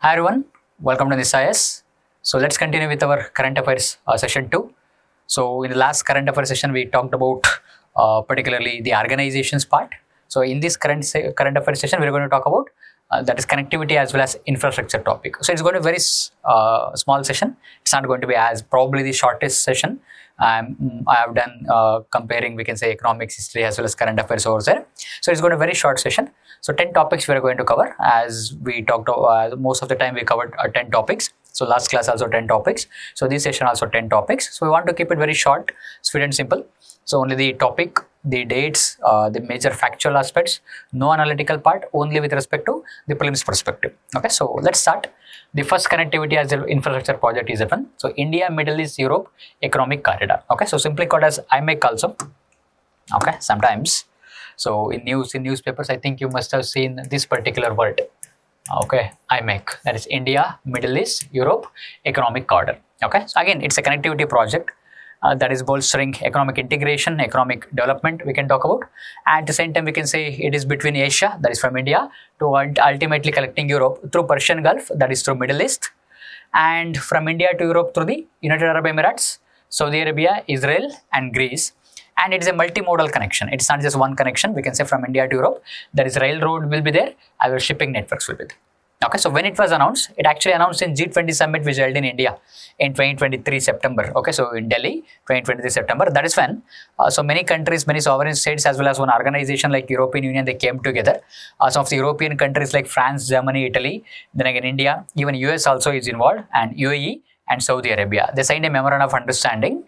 Hi everyone, welcome to Nishta Ias. So let's continue with our current affairs session 2. So in the last current affairs session, we talked about particularly the organizations part. So in this current affairs session, we're going to talk about that is connectivity as well as infrastructure topic. So it's going to be a very small session. It's not going to be as probably the shortest session. I have done comparing, we can say, economics, history as well as current affairs over there. So it's going to be a very short session. So 10 topics we are going to cover. As we talked most of the time we covered 10 topics. So last class also 10 topics. So this session also 10 topics. So we want to keep it very short, sweet and simple. So only the topic, the dates, the major factual aspects, no analytical part, only with respect to the prelims perspective. Okay, so let's start. The first connectivity as an infrastructure project is given. So India, Middle East, Europe Economic Corridor. Okay, so simply called as IMEC also. Okay, sometimes. So in newspapers, I think you must have seen this particular word. Okay, IMEC, that is India, Middle East, Europe Economic Corridor. Okay, so again, it's a connectivity project that is bolstering economic integration, economic development we can talk about. And at the same time, we can say it is between Asia, that is from India, to ultimately connecting Europe through Persian Gulf, that is through Middle East, and from India to Europe through the United Arab Emirates, Saudi Arabia, Israel, and Greece. And it is a multimodal connection. It's not just one connection. We can say from India to Europe, there is railroad will be there, our shipping networks will be there. Okay, so when it was announced, it actually announced in G20 summit which held in India in 2023 September. Okay, so in Delhi, 2023 September, that is when so many countries, many sovereign states as well as one organization like European Union, they came together. Some of the European countries like France, Germany, Italy, then again India, even US also is involved, and UAE and Saudi Arabia. They signed a memorandum of understanding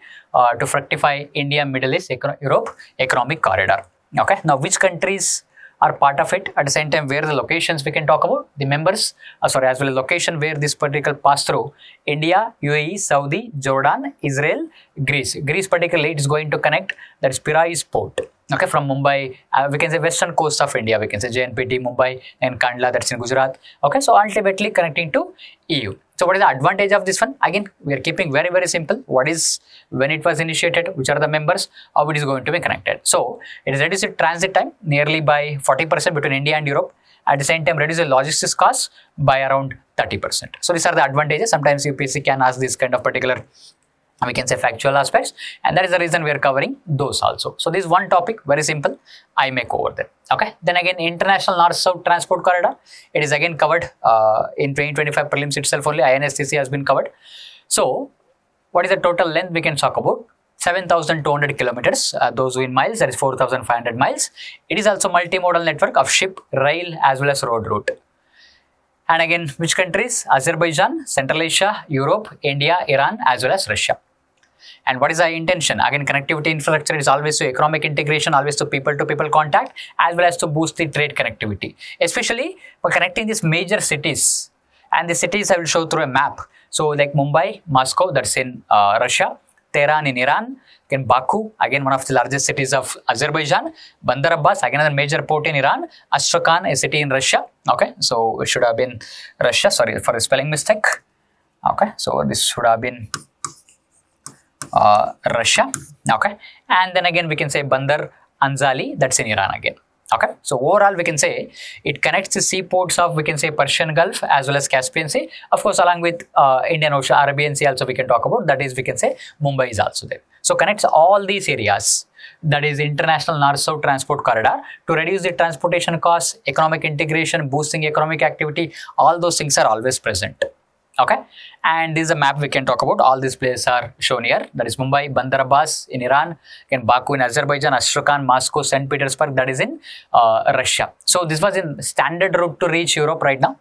to fructify India, Middle East, Europe Economic Corridor. Okay, now which countries are part of it? At the same time, where the locations we can talk about, the members, as well as location where this particular pass through: India, UAE, Saudi, Jordan, Israel, Greece. Greece particularly, it is going to connect, that is Piraeus port. Okay, from Mumbai, we can say western coast of India, we can say JNPT, Mumbai, and Kandla, that's in Gujarat. Okay, so ultimately connecting to EU. So what is the advantage of this one? Again, we are keeping very, very simple. What is, when it was initiated, which are the members, how it is going to be connected. So it is reduced transit time nearly by 40% between India and Europe. At the same time, reduce the logistics costs by around 30%. So these are the advantages. Sometimes UPSC can ask this kind of particular, we can say, factual aspects, and that is the reason we are covering those also. So this one topic, very simple, IMEC over there. Okay, then again, International North-South Transport Corridor, it is again covered in 2025 prelims itself only. INSTC has been covered. So what is the total length we can talk about? 7,200 kilometers, those who in miles, that is 4,500 miles. It is also multimodal network of ship, rail as well as road route. And again, which countries? Azerbaijan, Central Asia, Europe, India, Iran as well as Russia. And what is our intention? Again, connectivity infrastructure is always to economic integration, always to people contact, as well as to boost the trade connectivity, especially for connecting these major cities. And the cities I will show through a map. So like Mumbai, Moscow, that's in Russia, Tehran in Iran, again Baku, again one of the largest cities of Azerbaijan, Bandar Abbas, again another major port in Iran, Astrakhan, a city in Russia. Okay, so it should have been Russia, sorry for a spelling mistake. Okay, so this should have been Russia. Okay, and then again we can say Bandar Anzali, that's in Iran again. Okay, so overall we can say it connects the seaports of, we can say, Persian Gulf as well as Caspian Sea, of course along with Indian Ocean, Arabian Sea also we can talk about, that is we can say Mumbai is also there. So connects all these areas, that is International North-South Transport Corridor, to reduce the transportation costs, economic integration, boosting economic activity, all those things are always present. Okay, and this is a map we can talk about. All these places are shown here. That is Mumbai, Bandar Abbas in Iran, again Baku in Azerbaijan, Astrakhan, Moscow, St. Petersburg, that is in Russia. So this was in standard route to reach Europe right now.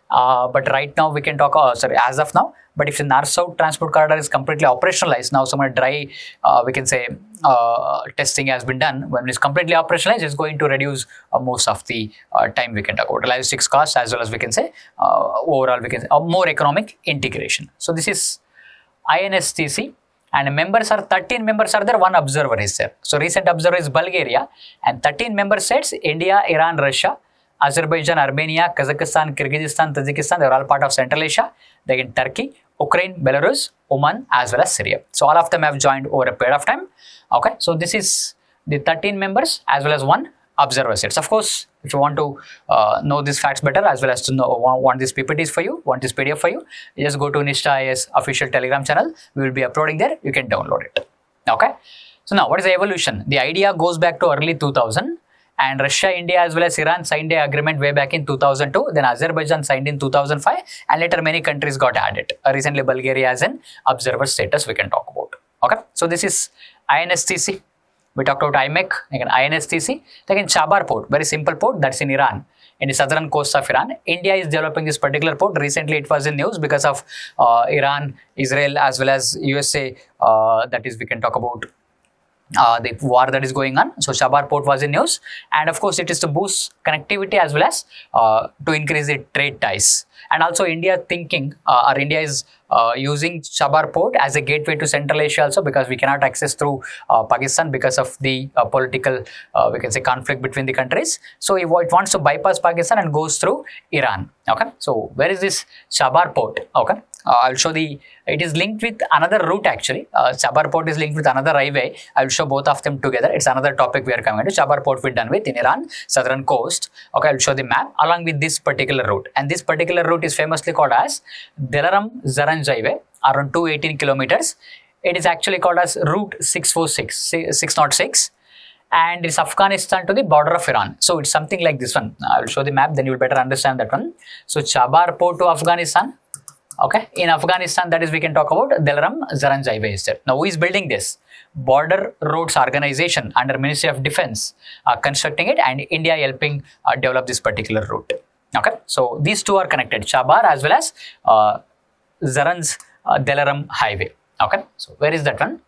But right now we can talk, as of now, but if the North-South Transport Corridor is completely operationalized, now some dry, we can say, testing has been done. When it's completely operationalized, it's going to reduce most of the time we can talk about logistics costs, as well as we can say, overall we can say, more economic integration. So this is INSTC. And members are 13 members are there, one observer is there. So recent observer is Bulgaria, and 13 member states: India, Iran, Russia, Azerbaijan, Armenia, Kazakhstan, Kyrgyzstan, Tajikistan, they are all part of Central Asia. Then Turkey, Ukraine, Belarus, Oman as well as Syria. So all of them have joined over a period of time. Okay, so this is the 13 members as well as one observer status. Of course, if you want to know these facts better, as well as to want these PPTs for you, want this PDF for you, just go to Nishta Ias official Telegram channel. We will be uploading there. You can download it. Okay. So now, what is the evolution? The idea goes back to early 2000, and Russia, India, as well as Iran signed the agreement way back in 2002. Then Azerbaijan signed in 2005, and later many countries got added. Recently, Bulgaria has an observer status we can talk about. Okay. So this is INSTC. We talked about IMEC, again INSTC. Again, Chabar port, very simple port, that's in Iran, in the southern coast of Iran. India is developing this particular port. Recently, it was in news because of Iran, Israel, as well as USA. That is, we can talk about the war that is going on. So Chabar port was in news, and of course, it is to boost connectivity as well as to increase the trade ties. And also, India thinking, or India is using Chabar port as a gateway to Central Asia also, because we cannot access through Pakistan because of the political, we can say, conflict between the countries. So it wants to bypass Pakistan and goes through Iran. Okay. So where is this Chabar port? Okay. I'll show it is linked with another route actually. Chabar port is linked with another highway. I'll show both of them together. It's another topic we are coming to. Chabar port we're done with in Iran, southern coast. Okay, I'll show the map along with this particular route. And this particular route is famously called as Delaram-Zaranj highway, around 218 kilometers. It is actually called as Route 606. And it's Afghanistan to the border of Iran. So it's something like this one. I'll show the map, then you'll better understand that one. So Chabar port to Afghanistan. Okay, in Afghanistan, that is, we can talk about Delaram-Zaranj highway is there. Now, who is building this? Border Roads Organization under Ministry of Defense constructing it, and India helping develop this particular route. Okay, so these two are connected, Chabar as well as Zaranj Delaram highway. Okay, so where is that one?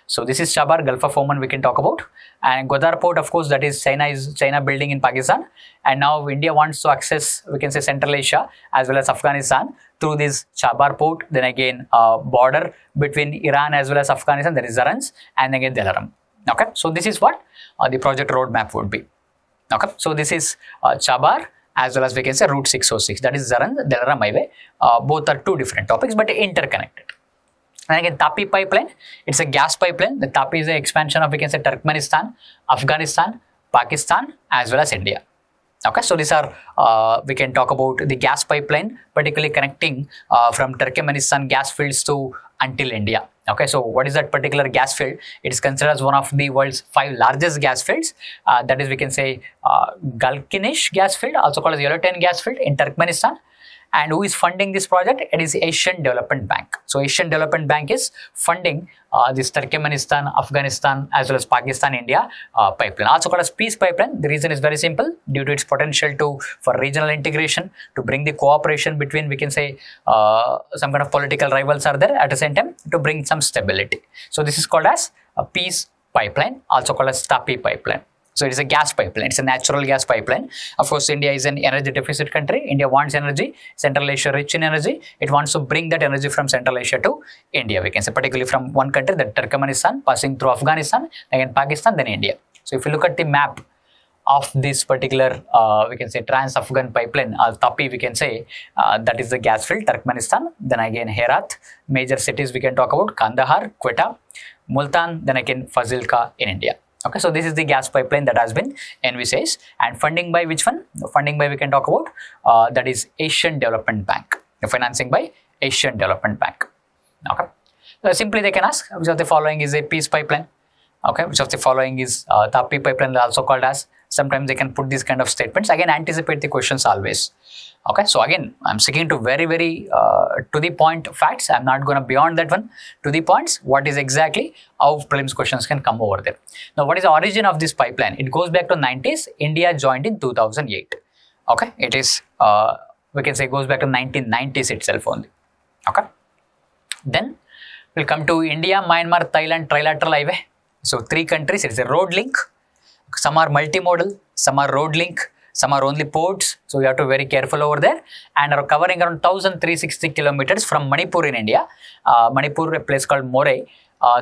So this is Chabar, Gulf of Oman we can talk about, and Gwadar port, of course, that is China building in Pakistan, and now India wants to access, we can say, Central Asia as well as Afghanistan through this Chabar port. Then again border between Iran as well as Afghanistan, that is Zaranj, and again Delaram. Okay, so this is what the project roadmap would be. Okay, so this is Chabar as well as we can say Route 606, that is Zaranj Delaram highway. Both are two different topics but interconnected. And again, Tapi pipeline, it's a gas pipeline. The Tapi is the expansion of, we can say, Turkmenistan, Afghanistan, Pakistan, as well as India. Okay, so these are, we can talk about the gas pipeline, particularly connecting from Turkmenistan gas fields to until India. Okay, so what is that particular gas field? It is considered as one of the world's 5 largest gas fields. That is, we can say, Galkinish gas field, also called as Yellowton gas field in Turkmenistan. And who is funding this project? It is Asian Development Bank. So Asian Development Bank is funding this Turkmenistan, Afghanistan, as well as Pakistan, India pipeline, also called as peace pipeline. The reason is very simple: due to its potential for regional integration, to bring the cooperation between, we can say, some kind of political rivals are there at the same time, to bring some stability. So this is called as a peace pipeline, also called as Tapi pipeline. So it is a gas pipeline. It's a natural gas pipeline. Of course, India is an energy deficit country. India wants energy. Central Asia rich in energy. It wants to bring that energy from Central Asia to India. We can say particularly from one country, that Turkmenistan, passing through Afghanistan, again Pakistan, then India. So if you look at the map of this particular, we can say, Trans-Afghan pipeline, Tapi, we can say, that is the gas field, Turkmenistan. Then again Herat, major cities we can talk about, Kandahar, Quetta, Multan, then again Fazilka in India. Okay, so this is the gas pipeline that has been envisaged, and funding by which one? Funding by, we can talk about, that is Asian Development Bank. The financing by Asian Development Bank. Okay, so simply they can ask which of the following is a peace pipeline. Okay, which of the following is Tapi pipeline, also called as. Sometimes they can put these kind of statements. Again, anticipate the questions always. Okay, so again, I'm sticking to very, very to the point facts. I'm not going to beyond that one. To the points, what is exactly how prelims questions can come over there. Now, what is the origin of this pipeline? It goes back to 90s. India joined in 2008. Okay, it is, we can say, goes back to 1990s itself only. Okay, then we'll come to India, Myanmar, Thailand trilateral highway. So 3 countries. It's a road link. Some are multimodal, some are road link, some are only ports. So you have to be very careful over there, and are covering around 1,360 kilometers from Manipur in India. Manipur, a place called Moreh,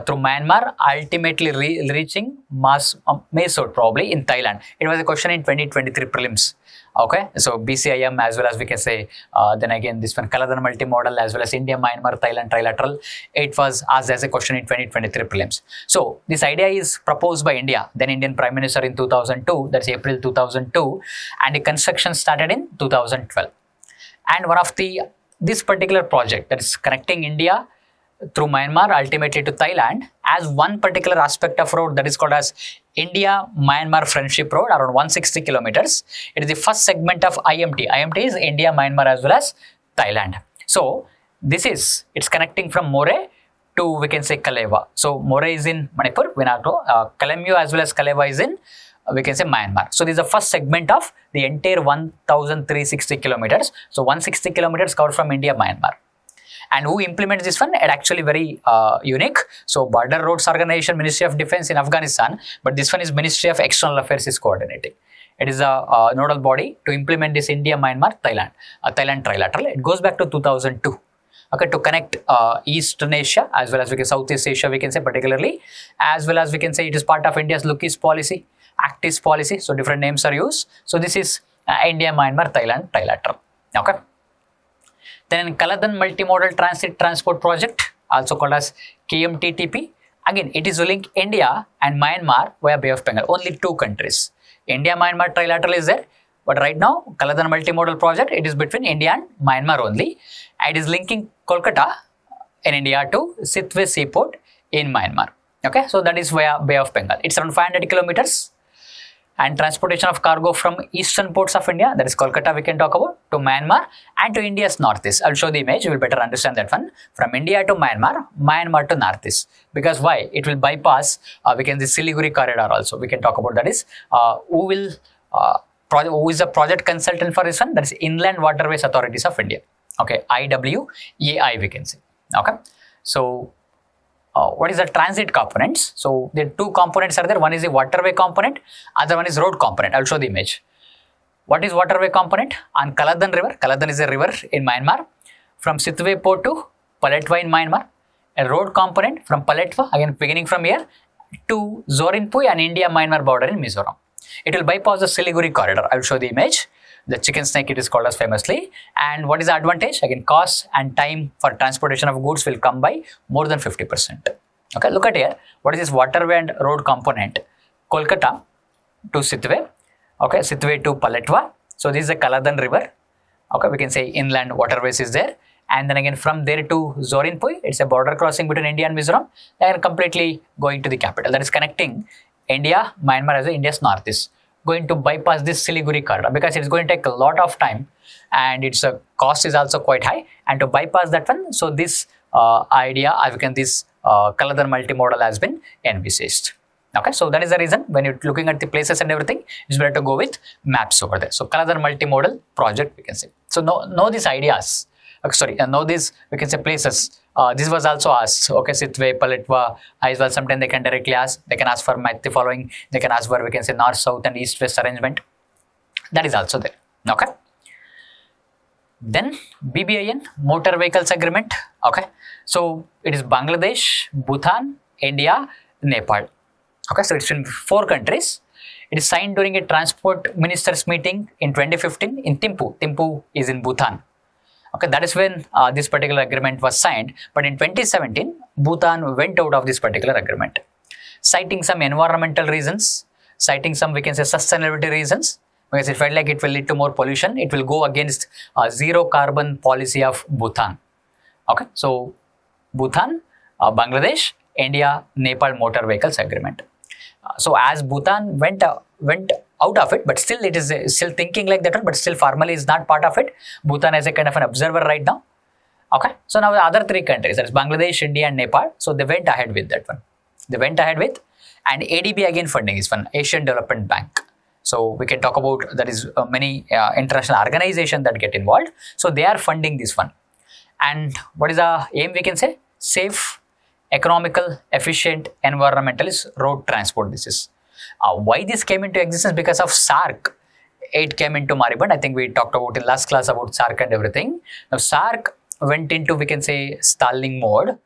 through Myanmar, ultimately reaching Mysore, probably in Thailand. It was a question in 2023 prelims. Okay, so BCIM, as well as we can say, then again this one Kaladan multimodal, as well as India, Myanmar, Thailand trilateral. It was asked as a question in 2023 prelims. So this idea is proposed by India, then Indian Prime Minister in 2002, that's April 2002, and the construction started in 2012. And one of this particular project, that is connecting India through Myanmar ultimately to Thailand, as one particular aspect of road that is called as India-Myanmar Friendship Road, around 160 kilometers. It is the first segment of IMT. IMT is India, Myanmar as well as Thailand. So it's connecting from Moreh to, we can say, Kalewa. So Moreh is in Manipur, Kalemyu as well as Kalewa is in, we can say, Myanmar. So this is the first segment of the entire 1,360 kilometers. So 160 kilometers covered from India, Myanmar. And who implements this one? It actually very unique. So Border Roads Organization, Ministry of Defense in Afghanistan, but this one is Ministry of External Affairs is coordinating. It is a nodal body to implement this India, Myanmar, Thailand trilateral. It goes back to 2002. Okay, to connect Eastern Asia as well as we can Southeast Asia, we can say particularly, as well as we can say it is part of India's Look East policy, Act East policy. So different names are used. So this is India, Myanmar, Thailand trilateral. Okay. Then Kaladan Multimodal Transit Transport Project, also called as KMTTP. Again, it is to link India and Myanmar via Bay of Bengal. Only two countries. India, Myanmar trilateral is there. But right now, Kaladan Multimodal Project, it is between India and Myanmar only. It is linking Kolkata in India to Sitwe Seaport in Myanmar. Okay, so that is via Bay of Bengal. It's around 500 kilometers. And transportation of cargo from eastern ports of India, that is Kolkata we can talk about, to Myanmar and to India's northeast. I'll show the image, you will better understand that one. From India to Myanmar, Myanmar to northeast. Because why? It will bypass, we can the Siliguri corridor also. We can talk about that is, who is the project consultant for this one? That is Inland Waterways Authorities of India. Okay, IWAI we can say. Okay, so what is the transit components? So the two components are there. One is the waterway component, other one is road component. I'll show the image. What is waterway component? On Kaladan River. Kaladan is a river in Myanmar. From Sitwe Port to Paletwa in Myanmar. A road component from Paletwa, again beginning from here, to Zorinpui and India-Myanmar border in Mizoram. It will bypass the Siliguri corridor. I will show the image. The chicken snake it is called as famously. And what is the advantage? Again, cost and time for transportation of goods will come by more than 50%. Okay, look at here. What is this waterway and road component? Kolkata to Sitwe. Okay, Sitwe to Paletwa. So this is the Kaladan River. Okay, we can say inland waterways is there. And then again from there to Zorinpui, it's a border crossing between India and Mizoram. They are completely going to the capital. That is connecting India, Myanmar as India's northeast. Going to bypass this Siliguri corridor because it's going to take a lot of time and its cost is also quite high. And to bypass that one, so this idea, this Kaladan multimodal has been envisaged. Okay, so that is the reason when you're looking at the places and everything, it's better to go with maps over there. So Kaladan multimodal project, we can say. So know these ideas. Know these, we can say, places. This was also asked. Okay, Sitwe, Paletwa, as well. Sometimes they can directly ask. They can ask for the following. They can ask for, we can say, north, south, and east, west arrangement. That is also there. Okay. Then BBIN, Motor Vehicles Agreement. Okay. So it is Bangladesh, Bhutan, India, Nepal. Okay. So it's in 4 countries. It is signed during a transport ministers meeting in 2015 in Thimphu. Thimphu is in Bhutan. Okay, that is when this particular agreement was signed. But in 2017, Bhutan went out of this particular agreement, citing some environmental reasons, citing some, we can say, sustainability reasons, because it felt like it will lead to more pollution. It will go against zero carbon policy of Bhutan. Okay, so Bhutan, Bangladesh, India, Nepal Motor Vehicles Agreement. So as Bhutan went out of it, but still it is still thinking like that one, but still formally is not part of it. Bhutan is a kind of an observer right now. Okay, so now the other 3 countries, that is Bangladesh, India and Nepal, so they went ahead with that one. They went ahead with, and ADB again funding is one, Asian Development Bank. So we can talk about, that is many international organizations that get involved. So they are funding this one. And what is the aim, we can say? Safe, economical, efficient, environmentalist road transport. This is why this came into existence, because of SARC. It came into Mariband. I think we talked about in last class about SARC and everything. Now SARC went into, we can say, stalling mode,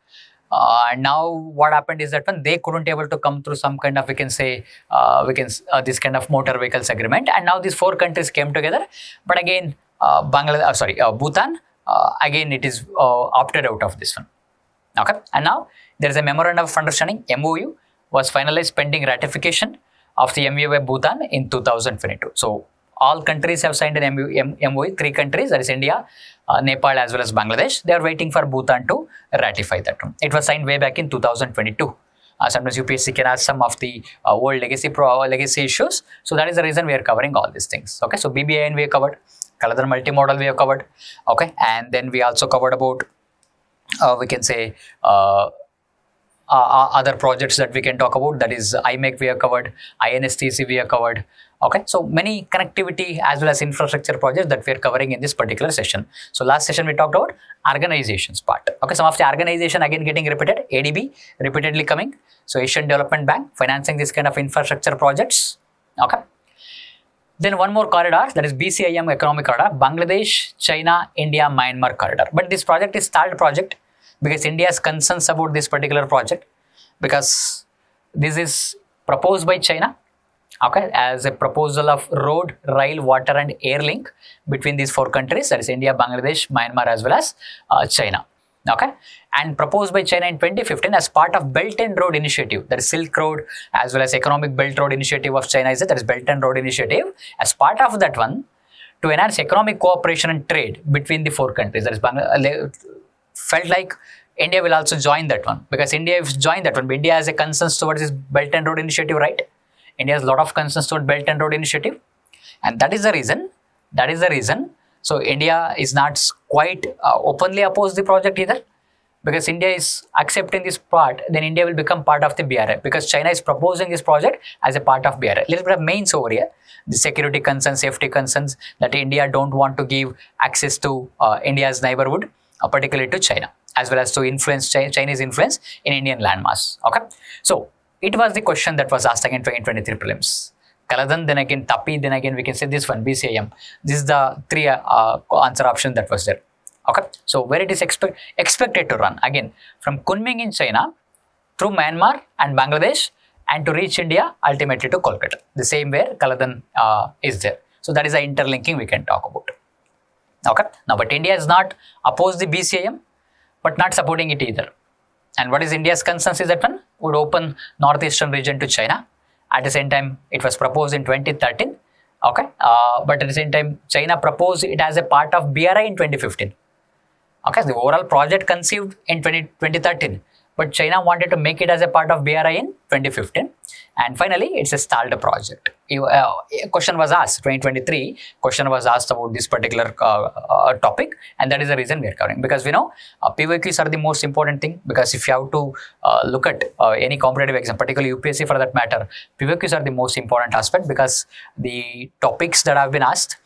And now what happened is that when they couldn't able to come through some kind of, we can say, this kind of motor vehicles agreement, and now these 4 countries came together. But again, Bhutan, again it is opted out of this one. Okay, and now there is a memorandum of understanding, MOU, was finalized pending ratification of the MOU by Bhutan in 2022. So all countries have signed an MOU, 3 countries, that is India, Nepal as well as Bangladesh. They are waiting for Bhutan to ratify that one. It was signed way back in 2022. Sometimes UPSC can ask some of the old legacy issues. So that is the reason we are covering all these things. Okay, so BBIN we have covered, Kaladan multimodal we have covered. Okay, and then we also covered about we can say other projects that we can talk about, that is IMEC we have covered, INSTC we have covered. Okay, so many connectivity as well as infrastructure projects that we are covering in this particular session. So last session we talked about organizations part. Okay, some of the organization again getting repeated, ADB repeatedly coming. So Asian Development Bank financing this kind of infrastructure projects. Okay. Then one more corridor, that is BCIM economic corridor, Bangladesh, China, India, Myanmar corridor. But this project is stalled project because India's concerns about this particular project, because this is proposed by China, okay, as a proposal of road, rail, water and air link between these 4 countries, that is India, Bangladesh, Myanmar as well as China. Okay, and proposed by China in 2015 as part of Belt and Road Initiative, that is Silk Road as well as Economic Belt Road Initiative of China, that is Belt and Road Initiative. As part of that one, to enhance economic cooperation and trade between the 4 countries, that is felt like India will also join that one, because India has joined that one. India has a concerns towards this Belt and Road Initiative, right? India has a lot of concerns towards Belt and Road Initiative, and that is the reason. So India is not quite openly opposed the project either, because India is accepting this part, then India will become part of the BRI, because China is proposing this project as a part of BRI. Little bit of mains over here, the security concerns, safety concerns, that India don't want to give access to India's neighborhood, particularly to China, as well as to influence Chinese influence in Indian landmass. Okay, so it was the question that was asked again in 2023 prelims. Kaladan, then again Tapi, then again we can say this one, BCIM. This is the 3 answer option that was there. Okay, so where it is expected to run, again from Kunming in China through Myanmar and Bangladesh, and to reach India ultimately to Kolkata, the same where Kaladan is there. So that is the interlinking we can talk about. Okay, now but India has not opposed the BCIM, but not supporting it either. And what is India's concerns is that one would open northeastern region to China. At the same time, it was proposed in 2013. Okay, but at the same time, China proposed it as a part of BRI in 2015. Okay, the overall project conceived in 2013, but China wanted to make it as a part of BRI in 2015, and finally it's a stalled project. A question was asked, 2023 question was asked about this particular topic, and that is the reason we are covering, because we know PYQs are the most important thing, because if you have to look at any competitive exam, particularly UPSC for that matter, PYQs are the most important aspect, because the topics that have been asked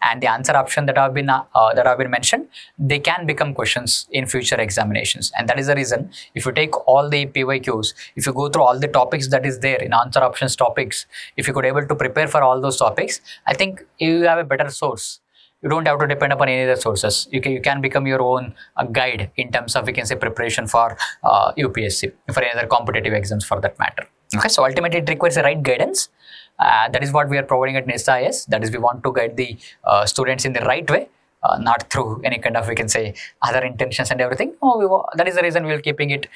and the answer option that have been mentioned, they can become questions in future examinations. And that is the reason, if you take all the PYQs, if you go through all the topics that is there in answer options topics, if you could able to prepare for all those topics, I think you have a better source. You don't have to depend upon any other sources. You can become your own guide in terms of, we can say, preparation for UPSC, for any other competitive exams for that matter. Okay, so ultimately it requires the right guidance. That is what we are providing at Nishta Ias. That is, we want to guide the students in the right way, not through any kind of, we can say, other intentions and everything. That is the reason we are keeping it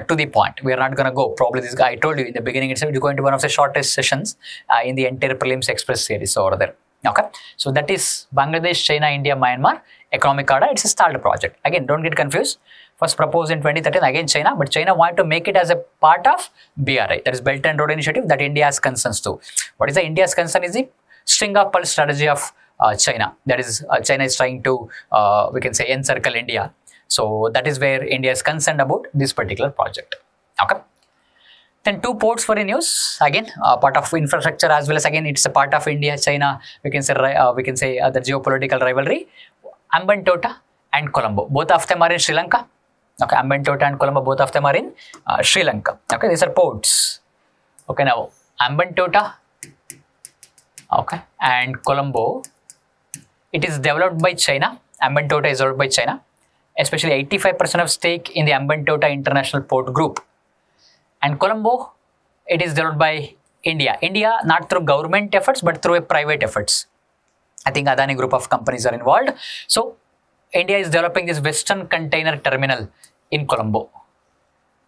to the point. We are not going to go, probably this guy, I told you in the beginning itself, it's going to be one of the shortest sessions in the entire Prelims Express series over there. Okay, so that is Bangladesh, China, India, Myanmar economic corridor. It's a stalled project. Again, don't get confused. First proposed in 2013, again China, but China wanted to make it as a part of BRI, that is Belt and Road Initiative, that India has concerns to. What is the India's concern is the string of pearls strategy of China. That is, China is trying to, we can say, encircle India. So that is where India is concerned about this particular project. Okay. Then 2 ports for in use, again part of infrastructure, as well as again it's a part of India, China, we can say the geopolitical rivalry. Ambantota and Colombo, both of them are in Sri Lanka. Okay, Ambantota and Colombo, both of them are in Sri Lanka. Okay, these are ports. Okay, now Ambantota, okay, and Colombo, it is developed by China. Ambantota is developed by China. especially 85% of stake in the Ambantota International Port Group. And Colombo, it is developed by India. India, not through government efforts, but through a private efforts. I think Adani group of companies are involved. So India is developing this Western Container Terminal in Colombo.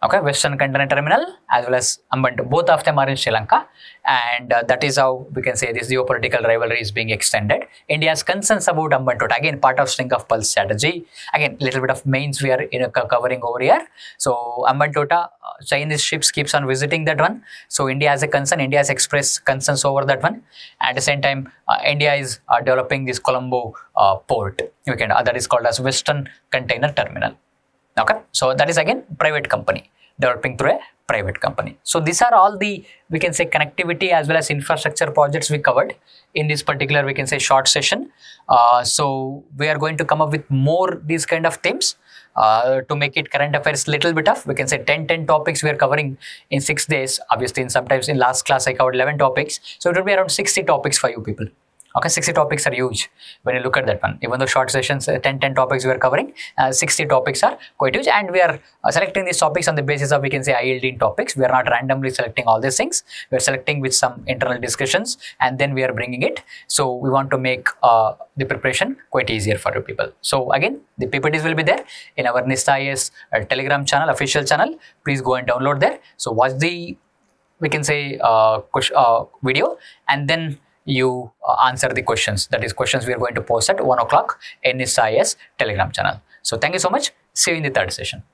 Okay, Western Container Terminal as well as Ambantota, both of them are in Sri Lanka, and that is how we can say this geopolitical rivalry is being extended. India's concerns about Ambantota, again part of string of pulse strategy. Again, little bit of mains we are covering over here. So Ambantota, Chinese ships keeps on visiting that one. So India has a concern. India has expressed concerns over that one. At the same time, India is developing this Colombo port. That is called as Western Container Terminal. Okay, so that is again private company developing through a private company. So these are all the, we can say, connectivity as well as infrastructure projects we covered in this particular, we can say, short session. So we are going to come up with more these kind of themes to make it current affairs little bit of, we can say, 10 topics we are covering in 6 days. Obviously, sometimes in last class I covered 11 topics, so it will be around 60 topics for you people. Okay, 60 topics are huge when you look at that one. Even though short sessions, 10 topics we are covering, 60 topics are quite huge, and we are selecting these topics on the basis of, we can say, high-yielding topics. We are not randomly selecting all these things. We are selecting with some internal discussions, and then we are bringing it. So we want to make the preparation quite easier for you people. So again, the PPTs will be there in our Nishta Ias Telegram channel, official channel. Please go and download there. So watch the, we can say, video, and then you answer the questions. That is questions we are going to post at 1 o'clock in Nishta Ias Telegram channel. So thank you so much. See you in the third session.